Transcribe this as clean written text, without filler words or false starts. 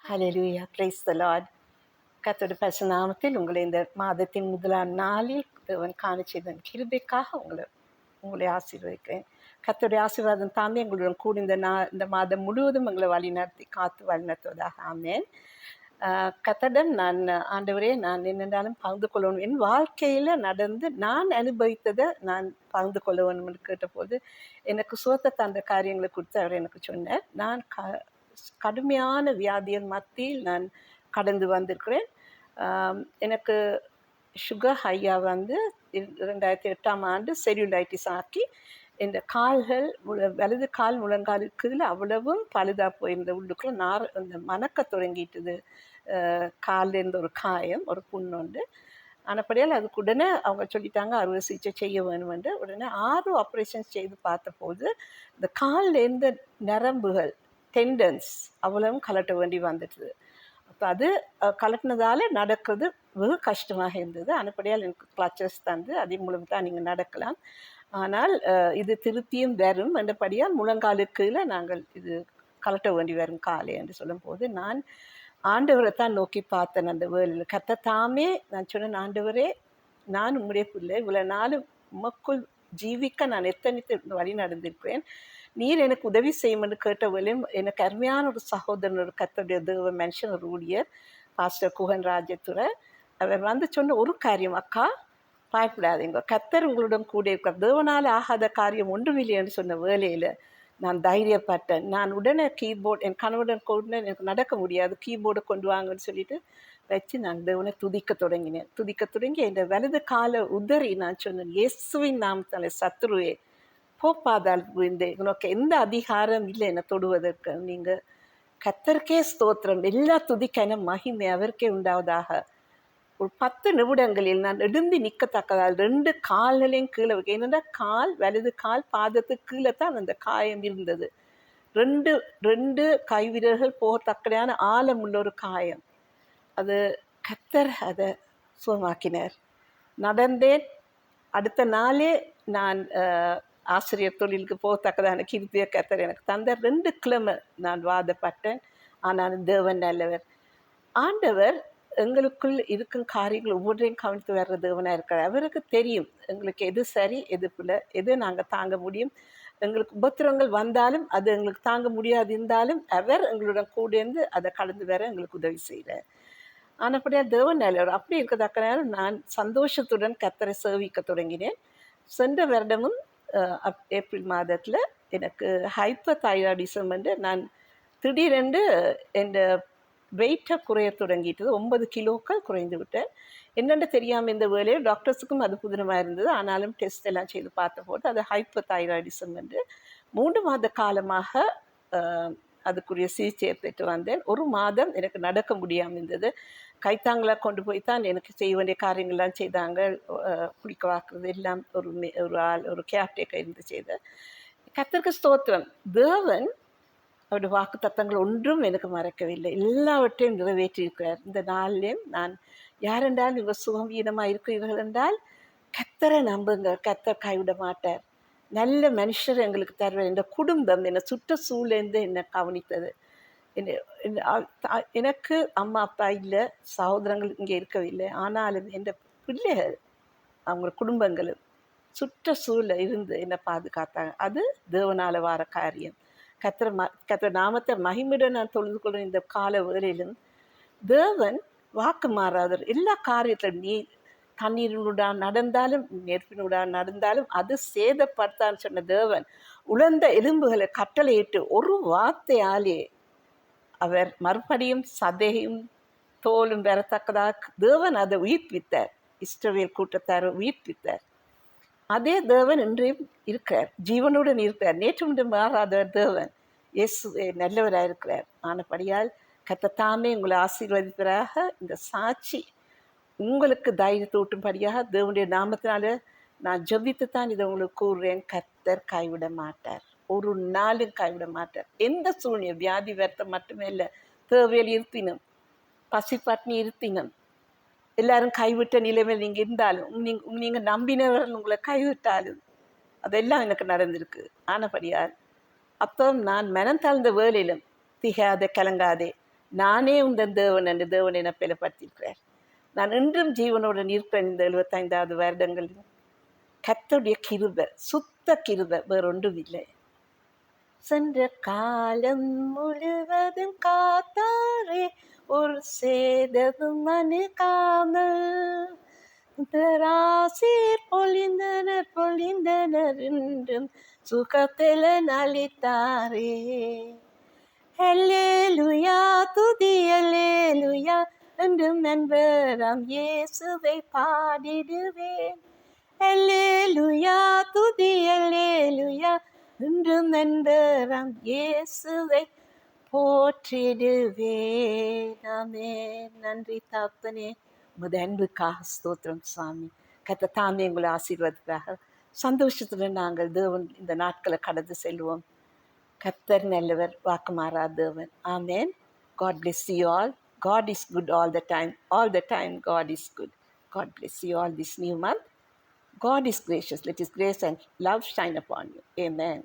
Hallelujah, praise the Lord. கர்த்தருடைய பரிசுத்த நாமத்தில் உங்களை இந்த மாதத்தின் முதலாம் நாளில் தேவன் காண செய்த கிருபைக்காக உங்களை ஆசீர்வதிக்கிறேன். கர்த்தருடைய ஆசீர்வாதம் தாமே எங்களுடன் கூட இந்த மாதம் முழுவதும் எங்களை வழிநடத்தி காத்து வழிநடத்துவதாக. ஆமென். கர்த்தரிடம் நான் ஆண்டவரே, நான் என்னென்றாலும் பகிர்ந்து கொள்ளணும், என் வாழ்க்கையில் நடந்து நான் அனுபவித்ததை நான் பகிர்ந்து கொள்ள வேணும்னு கேட்டபோது எனக்கு சுகத்தை தந்த காரியங்களை குறித்து அவர் எனக்கு சொன்னார். நான் கடுமையான வியாதியின் மத்தியில் நான் கடந்து வந்திருக்கிறேன். எனக்கு சுகர் ஹையாக வந்து 2008 செல்லுலைட்டிஸ் ஆக்கி இந்த கால்கள் வலது கால் முழங்காலுக்கு அவ்வளவும் பழுதாக போயிருந்த உள்ளுக்குள்ள இந்த மணக்க தொடங்கிட்டுது. காலில் இருந்த ஒரு காயம், ஒரு புண்ணுண்டு. ஆனப்படியால் அதுக்கு உடனே அவங்க சொல்லிட்டாங்க அறுவை சிகிச்சை செய்ய வேணுமென்று. உடனே 6 ஆப்ரேஷன்ஸ் செய்து பார்த்தபோது இந்த காலில் இருந்த நரம்புகள், டெண்டன்ஸ் அவ்வளவும் கலட்ட வேண்டி வந்துட்டுது. அப்போ அது கலட்டினதால் நடக்கிறது வெகு கஷ்டமாக இருந்தது. அனுப்படியால் எனக்கு கிளச்சஸ் தந்து அதன் மூலம் தான் நீங்கள் நடக்கலாம். ஆனால் இது திருப்பியும் வரும் என்றபடியால் முழங்காலுக்கு நாங்கள் இது கலட்ட வேண்டி வரும் காலை என்று சொல்லும்போது நான் ஆண்டவரை தான் நோக்கி பார்த்தேன். அந்த வேலையில் கர்த்தர் தாமே நான் சொன்னேன், ஆண்டவரே, நான் உம்முடைய பிள்ளை, இவ்வளோ நாளும் உமக்குள் ஜீவிக்க நான் எத்தனை வழி நடந்திருக்கிறேன். நீர் எனக்கு உதவி செய்யும்னு கேட்ட வேலையும் எனக்கு அருமையான ஒரு சகோதரன், ஒரு கர்த்தருடைய தேவ மனுஷன், ஒரு ஊழியர், பாஸ்டர் குகன் ராஜத்துறை. அவர் வந்து சொன்ன ஒரு காரியம், அக்கா பயப்படாதீங்க, கர்த்தர் உங்களுடன் கூட இருக்கிற, தேவனால் ஆகாத காரியம் ஒன்றுமில்லைன்னு சொன்ன வேலையில் நான் தைரியப்பட்டேன். நான் உடனே கீபோர்டு, என் கணவருடன் கூட எனக்கு நடக்க முடியாது, கீபோர்டை கொண்டு வாங்கன்னு சொல்லிட்டு வச்சு நான் தேவனை துதிக்க தொடங்கி என் வலது காலை உதறி நான் சொன்னேன், இயேசுவின் நாமத்தாலே சத்துருவே போப்பாதால் விழுந்து, உனக்கு எந்த அதிகாரம் இல்லை என்னை தொடுவதற்கு. நீங்கள் கர்த்தருக்கே ஸ்தோத்திரம், எல்லா துதிக்கான மகிமை அவருக்கே உண்டாவதாக. ஒரு 10 நிமிடங்களில் நான் எழும்பி நிற்கத்தக்கதால் 2 கால்களையும் கீழே வைக்க, என்னென்னா வலது கால் பாதத்துக்கு கீழே தான் அந்த காயம் இருந்தது. 2 கைவிரல்கள் போகத்தக்கடையான ஆழம் உள்ள ஒரு காயம். அது கர்த்தர் அதை சுகமாக்கினார். நடந்தேன். அடுத்த நாளே நான் ஆசிரியர் தொழிலுக்கு போகத்தக்கதான கிருபையை கர்த்தர் எனக்கு தந்த. 2 கிழமை நான் வாதப்பட்டேன். ஆனால் தேவன் நல்லவர். ஆண்டவர் எங்களுக்குள் இருக்கும் காரியங்கள் ஒவ்வொன்றையும் கவனித்து வர்ற தேவனாக இருக்கிறார். அவருக்கு தெரியும் எங்களுக்கு எது சரி, எது பிள்ளை, எது நாங்கள் தாங்க முடியும். எங்களுக்கு உபத்திரங்கள் வந்தாலும் அது எங்களுக்கு தாங்க முடியாது இருந்தாலும் அவர் எங்களுடன் கூட இருந்து அதை கடந்து வர எங்களுக்கு உதவி செய்கிறார். ஆனப்படியாக தேவன் நல்லவர். அப்படி இருக்கத்தக்க நேரம் நான் சந்தோஷத்துடன் கர்த்தரை சேவிக்க தொடங்கினேன். சென்ற வருடமும் ஏப்ரல் மாதத்தில் எனக்கு ஹைப்பர் தைராய்டிசம் வந்து நான் திடீரென்று என் வெயிட்டை குறைய தொடங்கிட்டது. 9 கிலோக்கள் குறைந்து விட்டேன். என்னென்னு தெரியாமல் இந்த வேலையில் டாக்டர்ஸுக்கும் அது புதினமாக இருந்தது. ஆனாலும் டெஸ்ட் எல்லாம் செய்து பார்த்தபோது அது ஹைப்பர் தைராய்டிசம் என்று 3 மாத காலமாக அதுக்குரிய சிகிச்சையை பெற்று வந்தேன். 1 மாதம் எனக்கு நடக்க முடியாமல் இருந்தது. கைத்தாங்களாக கொண்டு போய் தான் எனக்கு செய்ய வேண்டிய காரியங்கள்லாம் செய்தாங்க. குளிக்க வாக்குறது எல்லாம் ஒரு கேர்டேக்கர் இருந்து செய்த. கர்த்தருக்கு ஸ்தோத்திரம். தேவன் அவருடைய வாக்கு தத்தங்கள் ஒன்றும் எனக்கு மறக்கவில்லை. எல்லாவற்றையும் நிறைவேற்றியிருக்கிறார். இந்த நாளிலேயும் நான் யாரென்றால் இவர் சுகவீனமாக இருக்கிறீர்கள் என்றால் கர்த்தரை நம்புங்க, கர்த்தர் கைவிட மாட்டார். நல்ல மனுஷர் எங்களுக்கு தருவார். இந்த குடும்பம் என்னை சுற்றுச்சூழலேருந்து என்னை கவனித்தது. எனக்கு அம்மா அப்பா இல்லை, சகோதரங்கள் இங்கே இருக்கவில்லை. ஆனாலும் என் பிள்ளைகள், அவங்க குடும்பங்களும் சுற்றுச்சூழல் இருந்து என்னை பாதுகாத்தாங்க. அது தேவனால் வார காரியம். கர்த்தர் நாமத்தை மகிமையிட நான் தொழுது கொள்ளும் இந்த கால வேளையிலும் தேவன் வாக்கு மாறாதவர். எல்லா காரியத்திலும் நீ தண்ணீரினுடன் நடந்தாலும் நெருப்பினுடன் நடந்தாலும் அது சேதப்படுத்தான்னு சொன்ன தேவன் உலர்ந்த எலும்புகளை கட்டளையிட்டு ஒரு வார்த்தையாலே அவர் மறுபடியும் சதையும் தோலும் பெறத்தக்கதாக தேவன் அதை உயிர்ப்பித்தார். இஸ்ரவேல் கூட்டத்தார் உயிர்ப்பித்தார். அதே தேவன் இன்றையும் இருக்கிறார், ஜீவனுடன் இருக்கிறார். நேற்று இன்று மாறாதவர் தேவன். இயேசு நல்லவராக இருக்கிறார். ஆனபடியால் கர்த்தர் தாமே உங்களை ஆசீர்வதிப்பதாக. இந்த சாட்சி உங்களுக்கு தைரியத்தை ஊட்டும்படியாக தேவனுடைய நாமத்தினால நான் ஜெபித்து தான் இதை உங்களுக்கு கூறுறேன். கர்த்தர் கைவிட மாட்டார், ஒரு நாளும் கைவிட மாட்டார். எந்த சூழ்நிலை, வியாதி வருத்தம் மட்டுமே இல்லை, தேவையில் இருப்பினும், பசி பட்னி இருப்பினும், எல்லாரும் கைவிட்ட நிலைமையில் நீங்கள் இருந்தாலும், நீங்கள் நம்பினவர்கள் உங்களை கைவிட்டாலும், அதெல்லாம் எனக்கு நடந்திருக்கு. ஆனபடியால் அப்போ நான் மனம் தாழ்ந்த வேலையிலும் திகாதே கலங்காதே, நானே உந்தன் தேவன் என்று தேவன் என பலப்படுத்தியிருக்கிறார். நான் இன்றும் ஜீவனோடு நிற்பேன். இந்த 75வது வருடங்களில் கர்த்தருடைய கிருபை, சுத்த கிருபை, வேறொன்றும் இல்லை. சென்ற காலம் முழுவதும் காத்தாரே, ஒரு சேதமும் அணுகாமல். ஆசீர் பொழிந்தனர் என்றும் சுகத்திலன் அளித்தாரே. அல்லேலூயா துதி அல்லேலூயா, என்றும் நண்பராம் இயேசுவை பாடிடுவேன். அல்லேலூயா துதி அல்லேலூயா, என்றும் நண்பராம் இயேசுவை போற்றிடுவேன். ஆமென். நன்றி தகப்பனே, உமது அன்புக்காக ஸ்தோத்திரம் சாமி. கர்த்தர் தாமே உங்களை ஆசீர்வாதத்துக்காக சந்தோஷத்துடன் நாங்கள் தேவன் இந்த நாட்களை கடந்து செல்வோம். கர்த்தர் நல்லவர், வாக்கு மாறாத தேவன். ஆமென். God bless you all. God is good all the time. All the time God is good. God bless you all this new month. God is gracious. Let His grace and love shine upon you. Amen.